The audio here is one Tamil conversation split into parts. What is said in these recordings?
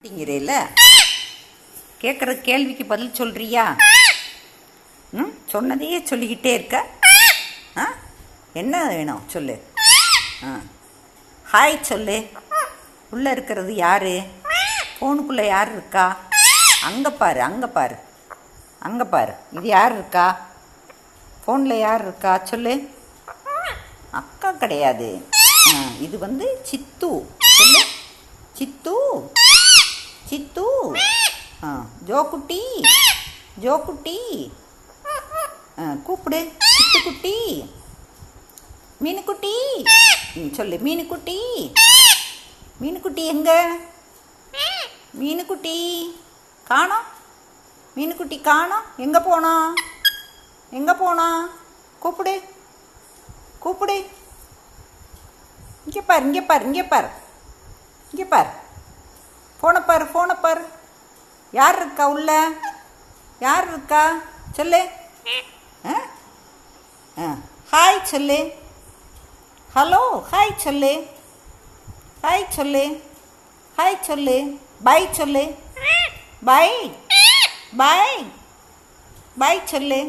அப்படிங்கிறேல கேட்குற கேள்விக்கு பதில் சொல்கிறியா? சொன்னதையே சொல்லிக்கிட்டே இருக்க. என்ன வேணும் சொல்லு. ஹாய் சொல்லு. உள்ளே இருக்கிறது யார்? ஃபோனுக்குள்ளே யார் இருக்கா? அங்கே பாரு, அங்கே பாரு, அங்கே பாரு. இது யார் இருக்கா? ஃபோனில் யார் இருக்கா சொல்லு. அக்கா கிடையாது. இது சித்து. சொல்லு சித்து. சித்து. ஜோக்குட்டி. ஜோக்குட்டி. கூப்பிடு சித்துக்குட்டி. மீனுக்குட்டி. சொல்லு மீனுக்குட்டி. மீனுக்குட்டி எங்க? மீனுக்குட்டி காணோம். மீனுக்குட்டி காணோம். எங்கே போனா? எங்கே போனா? கூப்பிடு கூப்பிடு. இங்கே பாரு, இங்கே பாரு, இங்கே பாரு, இங்கே பாரு. ஃபோனை பாரு, ஃபோனை பாரு. யார் இருக்கா உள்ள? யார் இருக்கா சொல்லு. ஹாய் சொல்லு. ஹலோ ஹாய் சொல்லு. ஹாய் சொல்லு. ஹாய் சொல்லு. பாய் சொல்லு. பாய் பாய் பாய் சொல்லு.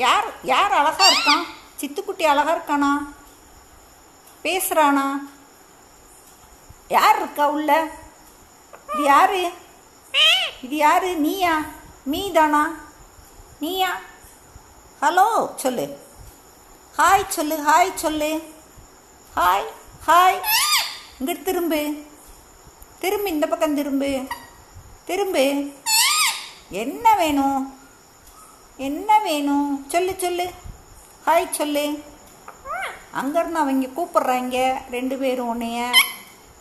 யார் யார் அழகா இருக்கான்? சித்துக்குட்டி அழகா இருக்கானா? பேசுகிறானா? யார் இருக்கா உள்ள? இது யாரு? இது யாரு? நீயா? மீ தானா? நீயா? ஹலோ சொல்லு. ஹாய் சொல்லு. ஹாய் சொல்லு. Hi hi. இங்கிட்டு திரும்பு. திரும்பு, இந்த பக்கம் திரும்பு. திரும்பு. என்ன வேணும்? என்ன வேணும் சொல்லு சொல்லு. ஹாய் சொல்லு. அங்கேருந்து அவங்க கூப்பிட்றாங்க ரெண்டு பேரும் உன்னைய.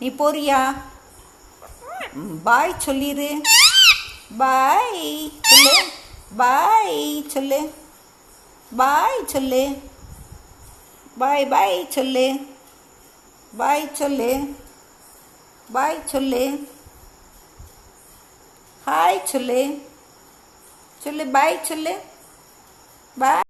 நீ போறியா? பாய் சொல்லிடு. பாய் சொல்லு. பாய் சொல்லு. பாய் சொல்லு. பாய் பாய் சொல்லு. பாய் சொல்லு. பாய் சொல்லு. ஹாய் சொல்லு. சொல்லு பாய் சொல்லு. பாய்.